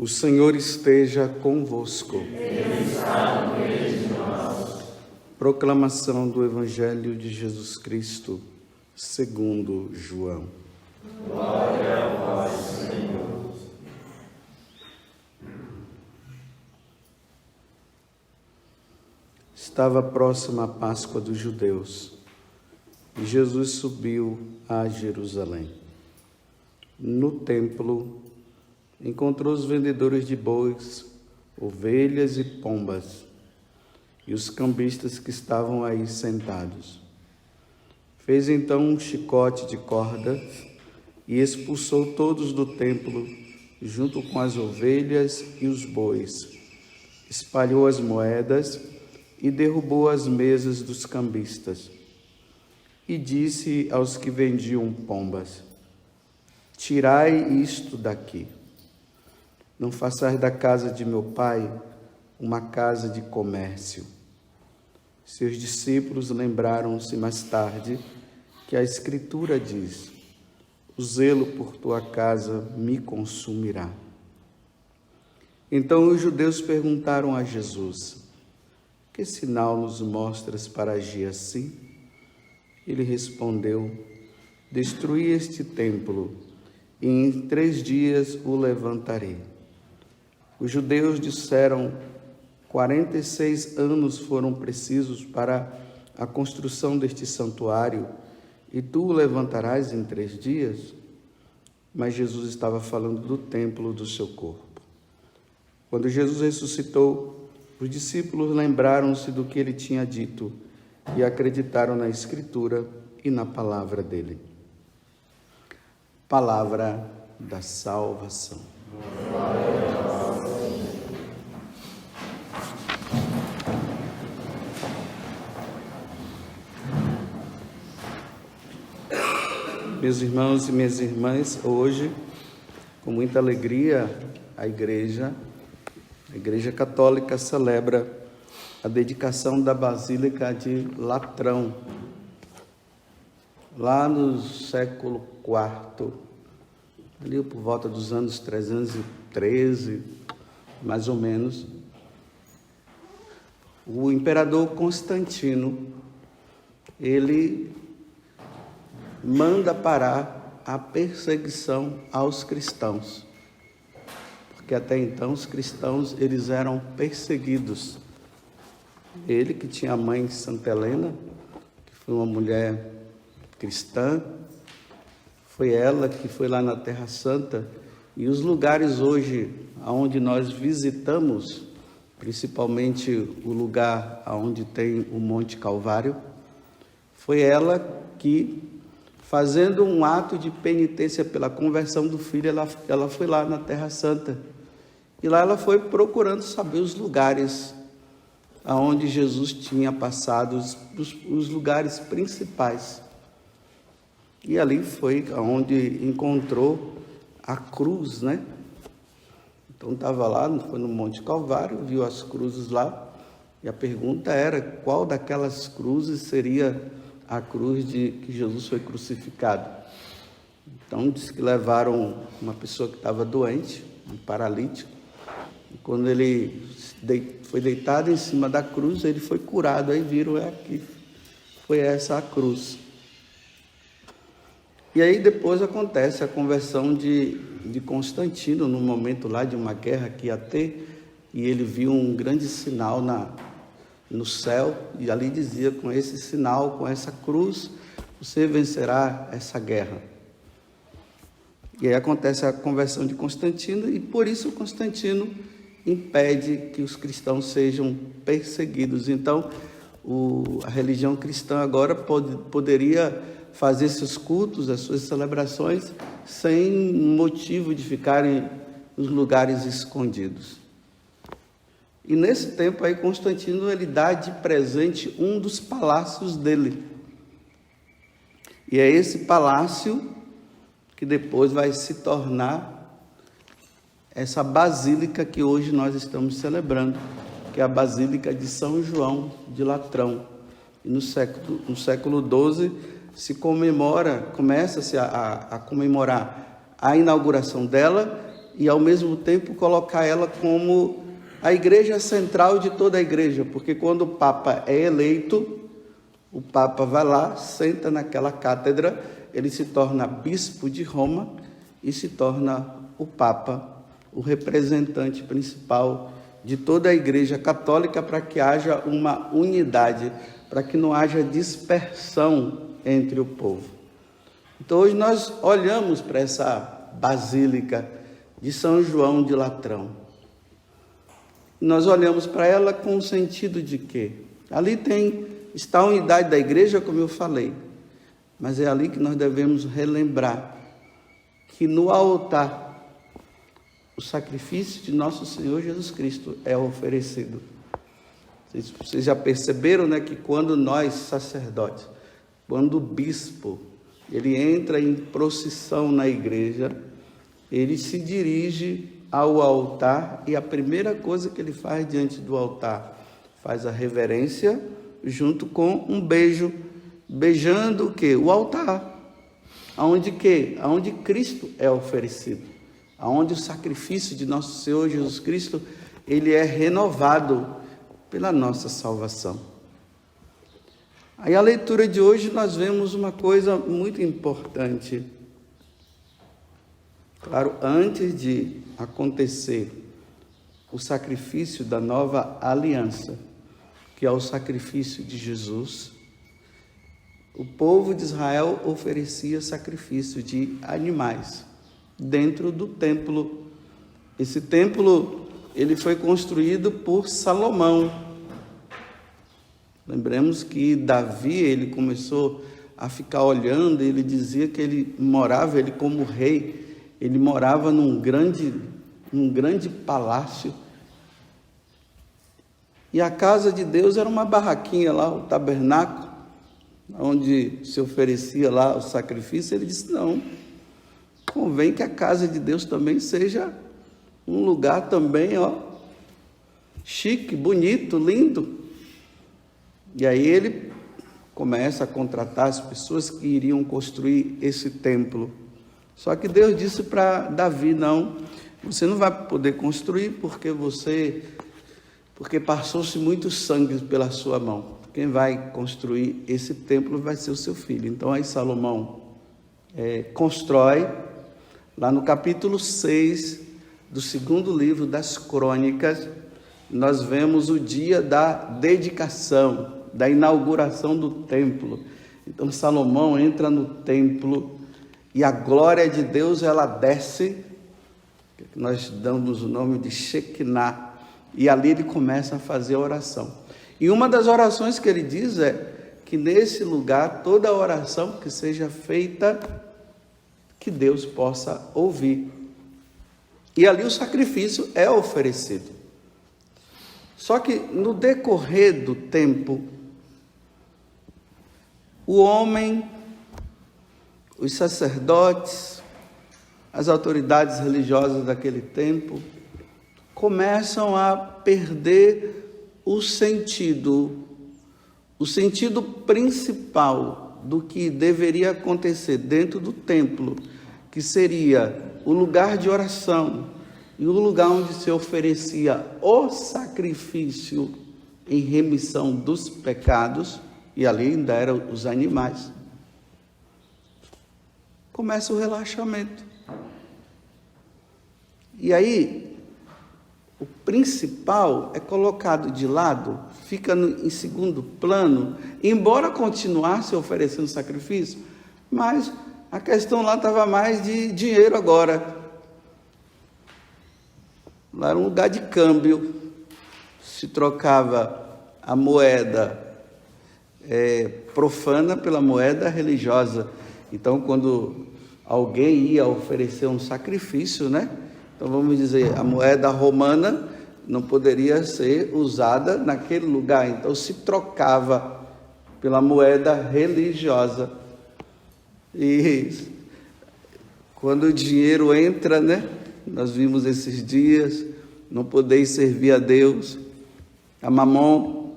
O Senhor esteja convosco. Ele está no meio de nós. Proclamação do Evangelho de Jesus Cristo, segundo João. Glória a vós, Senhor. Estava próxima a Páscoa dos judeus e Jesus subiu a Jerusalém. No templo, encontrou os vendedores de bois, ovelhas e pombas, e os cambistas que estavam aí sentados. Fez então um chicote de corda e expulsou todos do templo, junto com as ovelhas e os bois. Espalhou as moedas e derrubou as mesas dos cambistas. E disse aos que vendiam pombas: tirai isto daqui. Não façais da casa de meu pai uma casa de comércio. Seus discípulos lembraram-se mais tarde que a Escritura diz: o zelo por tua casa me consumirá. Então os judeus perguntaram a Jesus: que sinal nos mostras para agir assim? Ele respondeu: destruí este templo e em 3 dias o levantarei. Os judeus disseram: 46 anos foram precisos para a construção deste santuário, e tu o levantarás em 3 dias? Mas Jesus estava falando do templo do seu corpo. Quando Jesus ressuscitou, os discípulos lembraram-se do que ele tinha dito e acreditaram na Escritura e na palavra dele. Palavra da salvação. Meus irmãos e minhas irmãs, hoje, com muita alegria, a Igreja Católica celebra a dedicação da Basílica de Latrão, lá no século IV, ali por volta dos anos 313, mais ou menos. O imperador Constantino, ele manda parar a perseguição aos cristãos, porque até então os cristãos eles eram perseguidos. Ele, que tinha a mãe Santa Helena, que foi uma mulher cristã, foi ela que foi lá na Terra Santa, e os lugares hoje onde nós visitamos, principalmente o lugar onde tem o Monte Calvário, foi ela que, fazendo um ato de penitência pela conversão do filho, ela foi lá na Terra Santa. E lá ela foi procurando saber os lugares aonde Jesus tinha passado, os lugares principais. E ali foi onde encontrou a cruz, né? Então estava lá, foi no Monte Calvário, viu as cruzes lá, e a pergunta era qual daquelas cruzes seria a cruz de que Jesus foi crucificado. Então diz que levaram uma pessoa que estava doente, um paralítico, e quando ele foi deitado em cima da cruz, ele foi curado. Aí viram, aqui foi essa a cruz. E aí depois acontece a conversão de Constantino, no momento lá de uma guerra que ia ter, e ele viu um grande sinal no céu, e ali dizia: com esse sinal, com essa cruz, você vencerá essa guerra. E aí acontece a conversão de Constantino, e por isso Constantino impede que os cristãos sejam perseguidos. Então, a religião cristã agora poderia fazer seus cultos, as suas celebrações, sem motivo de ficarem nos lugares escondidos. E nesse tempo aí, Constantino, ele dá de presente um dos palácios dele. E é esse palácio que depois vai se tornar essa basílica que hoje nós estamos celebrando, que é a Basílica de São João de Latrão. E no século XII começa-se a comemorar a inauguração dela e ao mesmo tempo colocar ela como a igreja central de toda a igreja, porque quando o Papa é eleito, o Papa vai lá, senta naquela cátedra, ele se torna bispo de Roma e se torna o Papa, o representante principal de toda a igreja católica, para que haja uma unidade, para que não haja dispersão entre o povo. Então hoje nós olhamos para essa basílica de São João de Latrão. Nós olhamos para ela com o sentido de quê? Ali está a unidade da igreja, como eu falei, mas é ali que nós devemos relembrar que no altar o sacrifício de nosso Senhor Jesus Cristo é oferecido. Vocês já perceberam, né, que quando nós, sacerdotes, quando o bispo, ele entra em procissão na igreja, ele se dirige ao altar e a primeira coisa que ele faz diante do altar, faz a reverência junto com um beijo, beijando o quê? O altar. Aonde quê? Aonde Cristo é oferecido. Aonde o sacrifício de nosso Senhor Jesus Cristo, ele é renovado pela nossa salvação. Aí a leitura de hoje nós vemos uma coisa muito importante. Claro, antes de acontecer o sacrifício da nova aliança, que é o sacrifício de Jesus, o povo de Israel oferecia sacrifício de animais dentro do templo. Esse templo, ele foi construído por Salomão. Lembremos que Davi, ele começou a ficar olhando, ele dizia que ele como rei, ele morava num grande palácio. E a casa de Deus era uma barraquinha lá, o tabernáculo, onde se oferecia lá o sacrifício. Ele disse, não, convém que a casa de Deus também seja um lugar também, chique, bonito, lindo. E aí ele começa a contratar as pessoas que iriam construir esse templo. Só que Deus disse para Davi, não, você não vai poder construir porque passou-se muito sangue pela sua mão. Quem vai construir esse templo vai ser o seu filho. Então aí Salomão constrói, lá no capítulo 6 do 2º livro das Crônicas, nós vemos o dia da dedicação, da inauguração do templo. Então Salomão entra no templo e a glória de Deus, ela desce, nós damos o nome de Shekinah, e ali ele começa a fazer a oração. E uma das orações que ele diz é que nesse lugar, toda oração que seja feita, que Deus possa ouvir. E ali o sacrifício é oferecido. Só que no decorrer do tempo, o homem, os sacerdotes, as autoridades religiosas daquele tempo, começam a perder o sentido principal do que deveria acontecer dentro do templo, que seria o lugar de oração e o lugar onde se oferecia o sacrifício em remissão dos pecados, e ali ainda eram os animais. Começa o relaxamento. E aí, o principal é colocado de lado, fica em segundo plano, embora continuasse oferecendo sacrifício, mas a questão lá estava mais de dinheiro agora. Lá era um lugar de câmbio, se trocava a moeda profana pela moeda religiosa. Então, quando alguém ia oferecer um sacrifício, né? Então, vamos dizer, a moeda romana não poderia ser usada naquele lugar. Então, se trocava pela moeda religiosa. E quando o dinheiro entra, né? Nós vimos esses dias, não podeis servir a Deus, a Mamon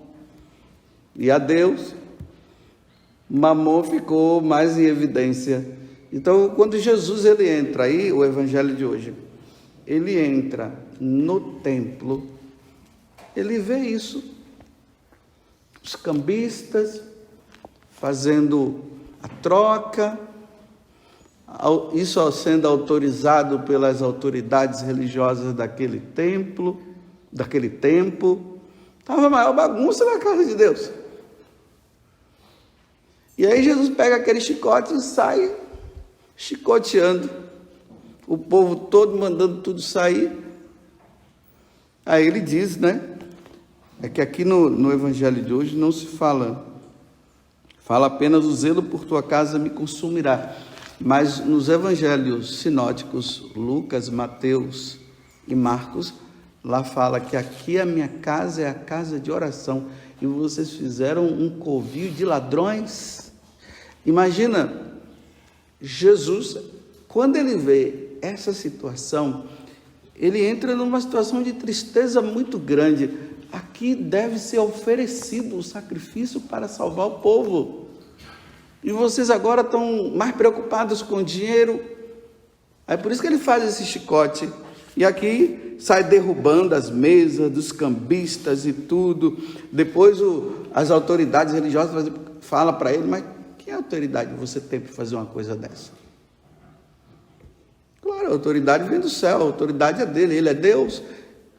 e a Deus. Mamon ficou mais em evidência. Então, quando Jesus ele entra aí, o evangelho de hoje, ele entra no templo, ele vê isso. Os cambistas fazendo a troca, isso sendo autorizado pelas autoridades religiosas daquele tempo. Estava a maior bagunça na casa de Deus. E aí Jesus pega aquele chicote e sai chicoteando. O povo todo mandando tudo sair. Aí ele diz, né? É que aqui no evangelho de hoje não se fala apenas o zelo por tua casa me consumirá. Mas nos evangelhos sinóticos, Lucas, Mateus e Marcos, lá fala que aqui a minha casa é a casa de oração e vocês fizeram um covil de ladrões. Imagina, Jesus, quando ele vê essa situação, ele entra numa situação de tristeza muito grande. Aqui deve ser oferecido o sacrifício para salvar o povo. E vocês agora estão mais preocupados com o dinheiro. É por isso que ele faz esse chicote. E aqui sai derrubando as mesas dos cambistas e tudo. Depois as autoridades religiosas falam para ele, mas que autoridade você tem para fazer uma coisa dessa? Claro, a autoridade vem do céu, a autoridade é dele, ele é Deus.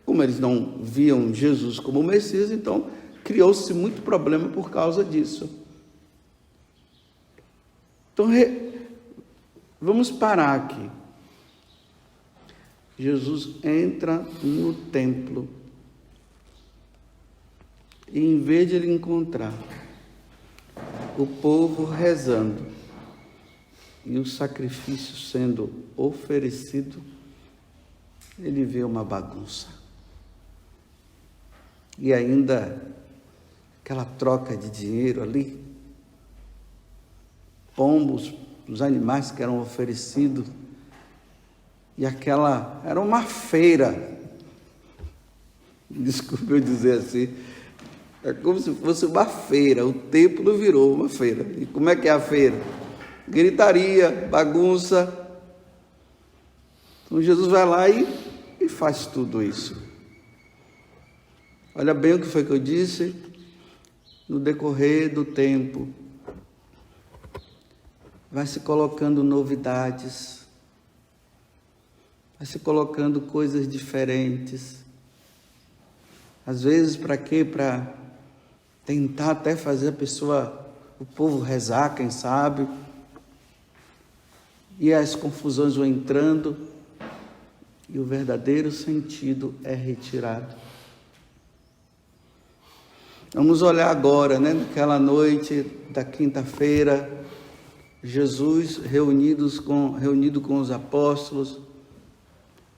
Como eles não viam Jesus como Messias, então criou-se muito problema por causa disso. Então, vamos parar aqui. Jesus entra no templo e, em vez de ele encontrar o povo rezando e o sacrifício sendo oferecido, ele vê uma bagunça. E ainda aquela troca de dinheiro ali, pombos, os animais que eram oferecidos, e aquela, era uma feira, desculpe eu dizer assim, é como se fosse uma feira, o templo virou uma feira. E como é que é a feira? Gritaria, bagunça. Então Jesus vai lá e faz tudo isso. Olha bem o que foi que eu disse, no decorrer do tempo, vai se colocando novidades, vai se colocando coisas diferentes. Às vezes, para quê? Para tentar até fazer o povo rezar, quem sabe. E as confusões vão entrando e o verdadeiro sentido é retirado. Vamos olhar agora, né? Naquela noite da quinta-feira, Jesus reunido com os apóstolos,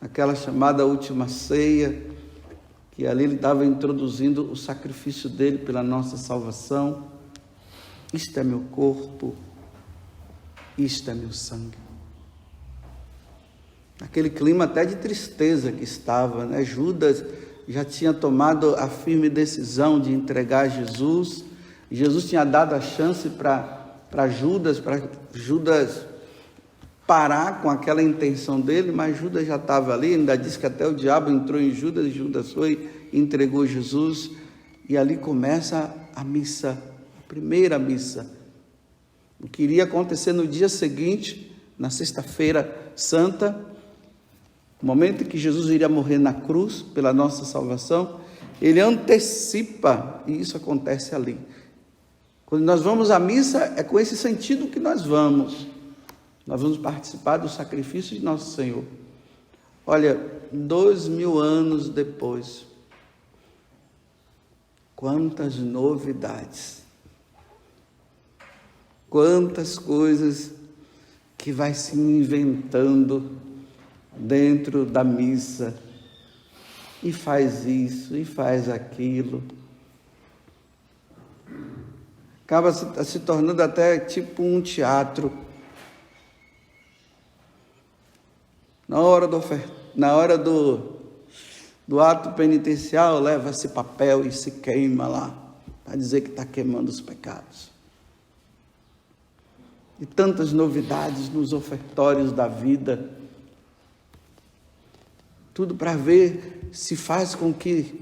aquela chamada última ceia, que ali ele estava introduzindo o sacrifício dele pela nossa salvação. Isto é meu corpo, isto é meu sangue. Aquele clima até de tristeza que estava, né? Judas já tinha tomado a firme decisão de entregar Jesus. Jesus tinha dado a chance para Judas parar com aquela intenção dele, mas Judas já estava ali, ainda disse que até o diabo entrou em Judas, e Judas foi e entregou Jesus, e ali começa a missa, a primeira missa. O que iria acontecer no dia seguinte, na sexta-feira santa, o momento em que Jesus iria morrer na cruz pela nossa salvação, ele antecipa, e isso acontece ali. Quando nós vamos à missa, é com esse sentido que nós vamos. Nós vamos participar do sacrifício de nosso Senhor. Olha, 2000 anos depois, quantas novidades, quantas coisas que vai se inventando dentro da missa, e faz isso, e faz aquilo. Acaba se tornando até tipo um teatro. Na hora do ato penitencial, leva-se papel e se queima lá, para dizer que está queimando os pecados. E tantas novidades nos ofertórios da vida. tudo para ver se faz com que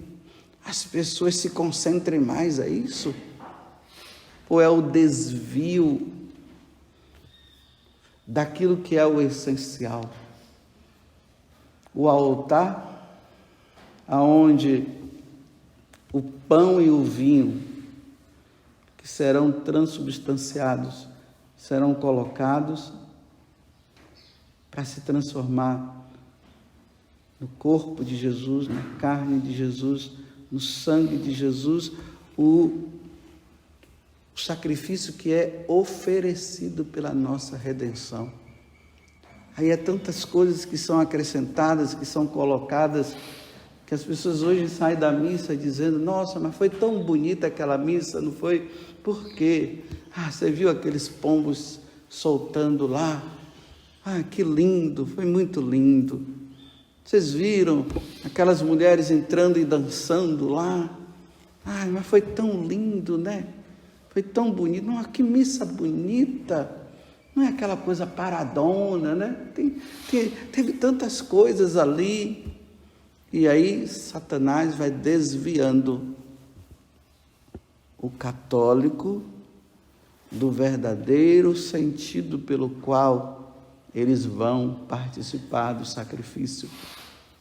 as pessoas se concentrem mais, é isso? Ou é o desvio daquilo que é o essencial? O altar, aonde o pão e o vinho, que serão transubstanciados, serão colocados para se transformar no corpo de Jesus, na carne de Jesus, no sangue de Jesus, o sacrifício que é oferecido pela nossa redenção. Aí é tantas coisas que são acrescentadas, que são colocadas, que as pessoas hoje saem da missa dizendo: nossa, mas foi tão bonita aquela missa, não foi? Por quê? Você viu aqueles pombos soltando lá? Que lindo, foi muito lindo. Vocês viram aquelas mulheres entrando e dançando lá? Mas foi tão lindo, né? Foi tão bonito. Nossa, que missa bonita. Não é aquela coisa paradona, né? Teve tantas coisas ali. E aí Satanás vai desviando o católico do verdadeiro sentido pelo qual eles vão participar do sacrifício,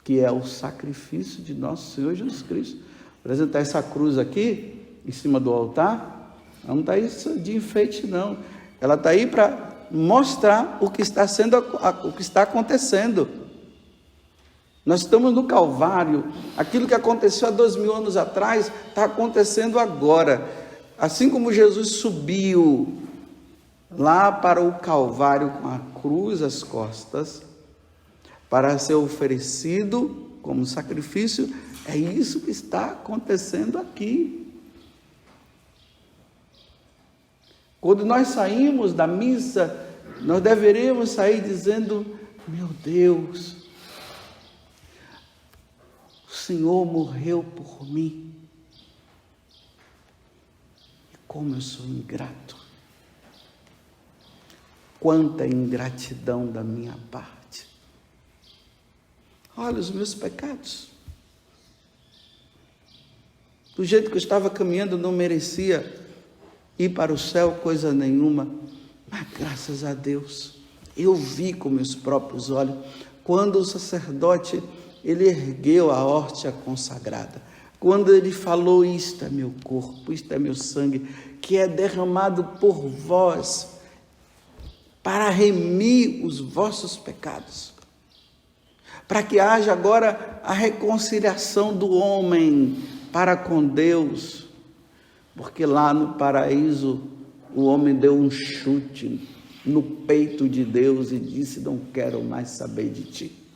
que é o sacrifício de nosso Senhor Jesus Cristo. Apresentar essa cruz aqui, em cima do altar, não está isso de enfeite, não. Ela está aí para mostrar o que está acontecendo. Nós estamos no Calvário. Aquilo que aconteceu há 2000 anos atrás está acontecendo agora. Assim como Jesus subiu lá para o Calvário com a cruz às costas, para ser oferecido como sacrifício, é isso que está acontecendo aqui. Quando nós saímos da missa, nós deveríamos sair dizendo: meu Deus, o Senhor morreu por mim. E como eu sou ingrato. Quanta ingratidão da minha parte. Olha os meus pecados. Do jeito que eu estava caminhando, não merecia ir para o céu coisa nenhuma. Mas graças a Deus, eu vi com meus próprios olhos, quando o sacerdote, ele ergueu a hóstia consagrada, quando ele falou: isto é meu corpo, isto é meu sangue, que é derramado por vós, para remir os vossos pecados, para que haja agora a reconciliação do homem para com Deus, porque lá no paraíso o homem deu um chute no peito de Deus e disse: não quero mais saber de ti.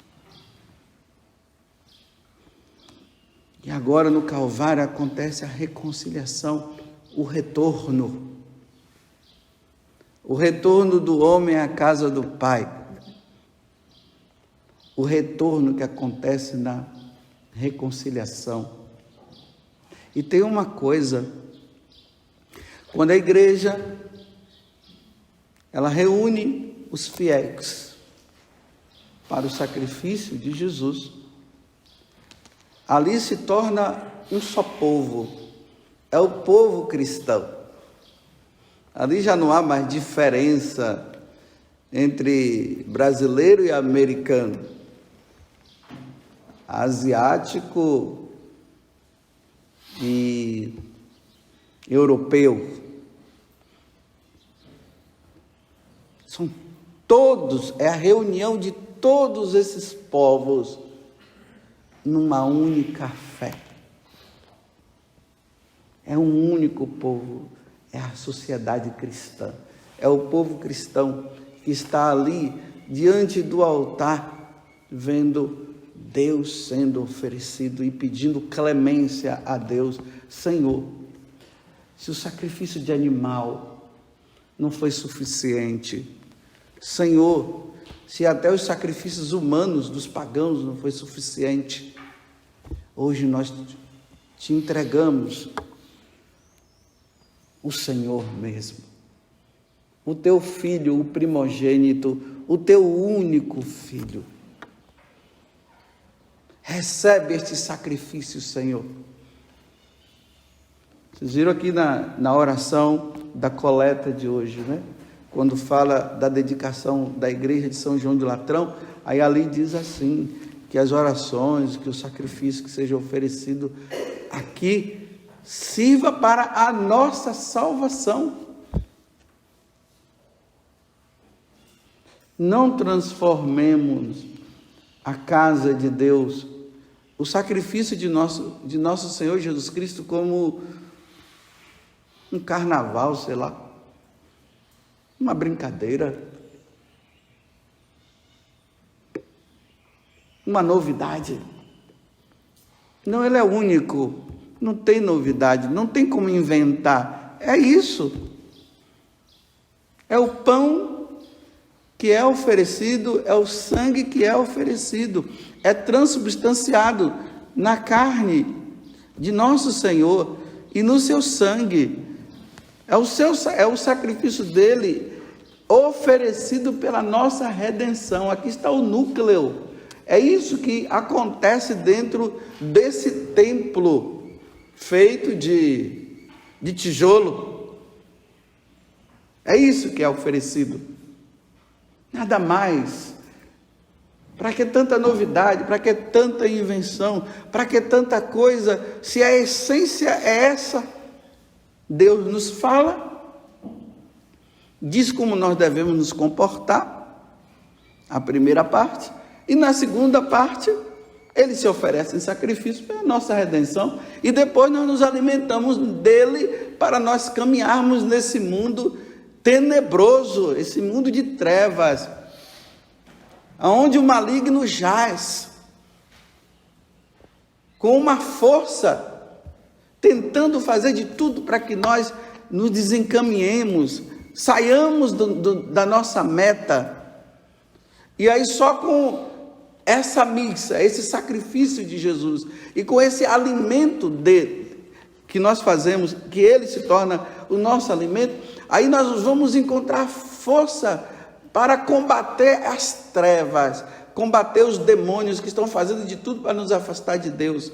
E agora no Calvário acontece a reconciliação, o retorno do homem à casa do Pai, o retorno que acontece na reconciliação. E tem uma coisa: quando a igreja ela reúne os fiéis para o sacrifício de Jesus, ali se torna um só povo, é o povo cristão. Ali já não há mais diferença entre brasileiro e americano, asiático e europeu. São todos, é a reunião de todos esses povos numa única fé. É um único povo, é a sociedade cristã, é o povo cristão que está ali diante do altar, vendo Deus sendo oferecido e pedindo clemência a Deus. Senhor, se o sacrifício de animal não foi suficiente, Senhor, se até os sacrifícios humanos dos pagãos não foi suficiente, hoje nós te entregamos o Senhor mesmo, o teu filho, o primogênito, o teu único filho. Recebe este sacrifício, Senhor. Vocês viram aqui na oração da coleta de hoje, né? Quando fala da dedicação da igreja de São João de Latrão, aí ali diz assim, que as orações, que o sacrifício que seja oferecido aqui, sirva para a nossa salvação. Não transformemos a casa de Deus, o sacrifício de nosso Senhor Jesus Cristo, como um carnaval, sei lá, uma brincadeira, uma novidade. Não, ele é único, não tem novidade, não tem como inventar. É isso. É o pão que é oferecido, é o sangue que é oferecido, é transubstanciado na carne de nosso Senhor e no seu sangue. É o sacrifício dele oferecido pela nossa redenção. Aqui está o núcleo. É isso que acontece dentro desse templo feito de tijolo. É isso que é oferecido. Nada mais. Para que tanta novidade? Para que tanta invenção? Para que tanta coisa? Se a essência é essa, Deus nos fala, diz como nós devemos nos comportar, a primeira parte, e na segunda parte, ele se oferece em sacrifício para a nossa redenção, e depois nós nos alimentamos dele para nós caminharmos nesse mundo tenebroso, esse mundo de trevas, onde o maligno jaz, com uma força, tentando fazer de tudo para que nós nos desencaminhemos, saiamos da nossa meta. E aí só com essa missa, esse sacrifício de Jesus, e com esse alimento dele, que nós fazemos, que ele se torna o nosso alimento, aí nós vamos encontrar força para combater as trevas, combater os demônios que estão fazendo de tudo para nos afastar de Deus.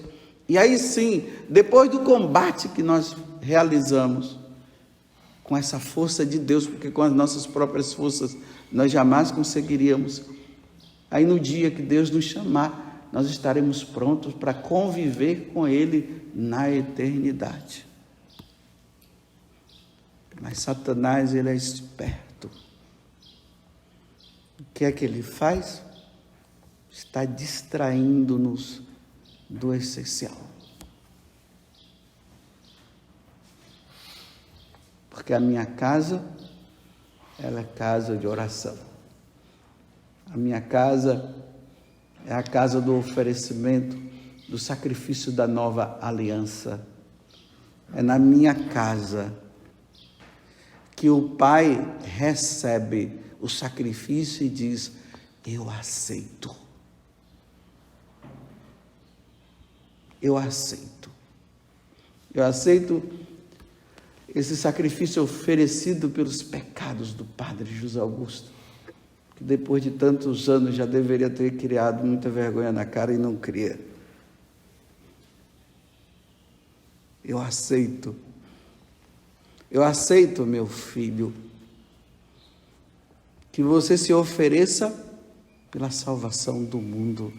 E aí sim, depois do combate que nós realizamos, com essa força de Deus, porque com as nossas próprias forças nós jamais conseguiríamos, aí no dia que Deus nos chamar, nós estaremos prontos para conviver com Ele na eternidade. Mas Satanás, ele é esperto. O que é que ele faz? Está distraindo-nos do essencial. Porque a minha casa, ela é casa de oração. A minha casa é a casa do oferecimento, do sacrifício da nova aliança. É na minha casa que o Pai recebe o sacrifício e diz: eu aceito. Eu aceito. Eu aceito esse sacrifício oferecido pelos pecados do Padre José Augusto, que depois de tantos anos já deveria ter criado muita vergonha na cara e não cria. Eu aceito. Eu aceito, meu filho, que você se ofereça pela salvação do mundo,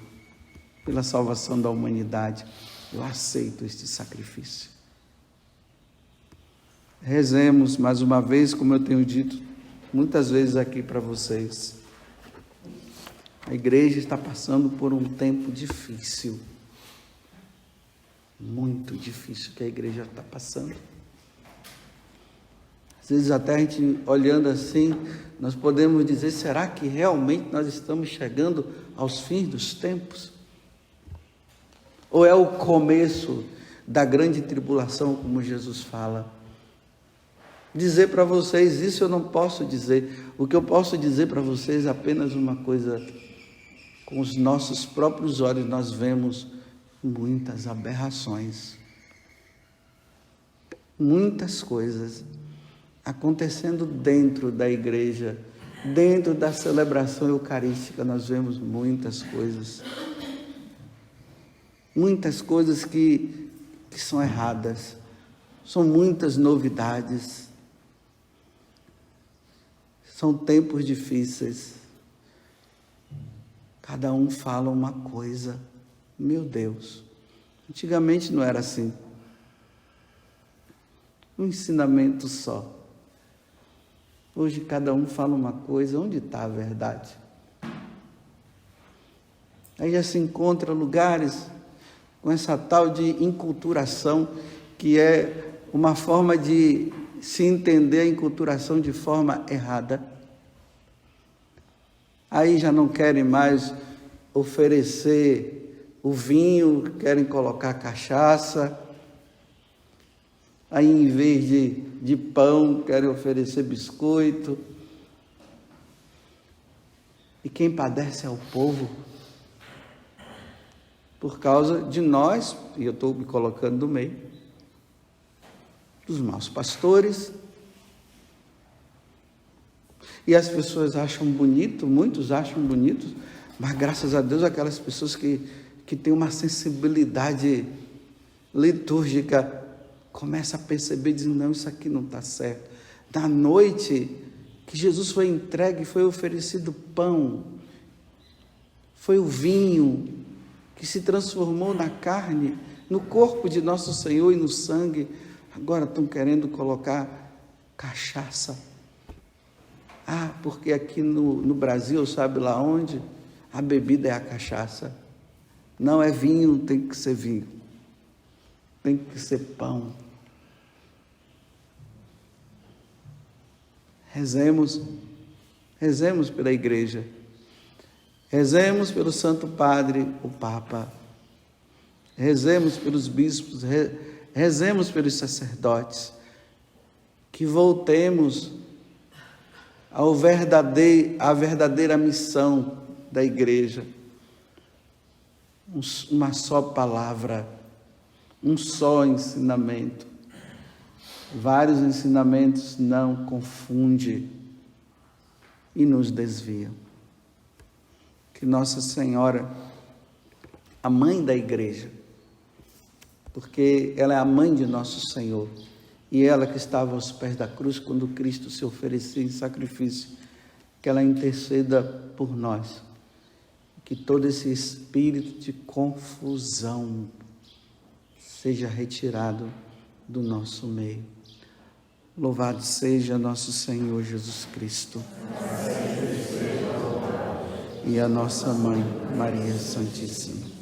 pela salvação da humanidade. Eu aceito este sacrifício. Rezemos mais uma vez, como eu tenho dito muitas vezes aqui para vocês. A igreja está passando por um tempo difícil, muito difícil que a igreja está passando. Às vezes até a gente olhando assim, nós podemos dizer, será que realmente nós estamos chegando aos fins dos tempos? Ou é o começo da grande tribulação, como Jesus fala? Dizer para vocês, isso eu não posso dizer. O que eu posso dizer para vocês é apenas uma coisa. Com os nossos próprios olhos nós vemos muitas aberrações. Muitas coisas acontecendo dentro da igreja, dentro da celebração eucarística, nós vemos muitas coisas. muitas coisas que são erradas, são muitas novidades, são tempos difíceis. Cada um fala uma coisa. Meu Deus, antigamente não era assim. Um ensinamento só. Hoje cada um fala uma coisa. Onde está a verdade? Aí já se encontra lugares com essa tal de enculturação, que é uma forma de se entender a enculturação de forma errada. Aí já não querem mais oferecer o vinho, querem colocar cachaça. Aí, em vez de pão, querem oferecer biscoito. E quem padece é o povo. Por causa de nós, e eu estou me colocando no meio, dos maus pastores. E as pessoas acham bonito, muitos acham bonito, mas graças a Deus aquelas pessoas que têm uma sensibilidade litúrgica começam a perceber e dizem, não, isso aqui não está certo. Na noite que Jesus foi entregue, foi oferecido pão, foi o vinho que se transformou na carne, no corpo de nosso Senhor e no sangue. Agora estão querendo colocar cachaça. Ah, porque aqui no Brasil, sabe lá onde? A bebida é a cachaça. Não é vinho, tem que ser vinho. Tem que ser pão. Rezemos pela igreja. Rezemos pelo Santo Padre, o Papa. Rezemos pelos bispos, rezemos pelos sacerdotes. Que voltemos à verdadeira missão da igreja. Uma só palavra, um só ensinamento. Vários ensinamentos não confunde e nos desviam. Que Nossa Senhora, a mãe da igreja, porque ela é a mãe de nosso Senhor, e ela que estava aos pés da cruz quando Cristo se oferecia em sacrifício, que ela interceda por nós, que todo esse espírito de confusão seja retirado do nosso meio. Louvado seja nosso Senhor Jesus Cristo. E a nossa Mãe, Maria Santíssima.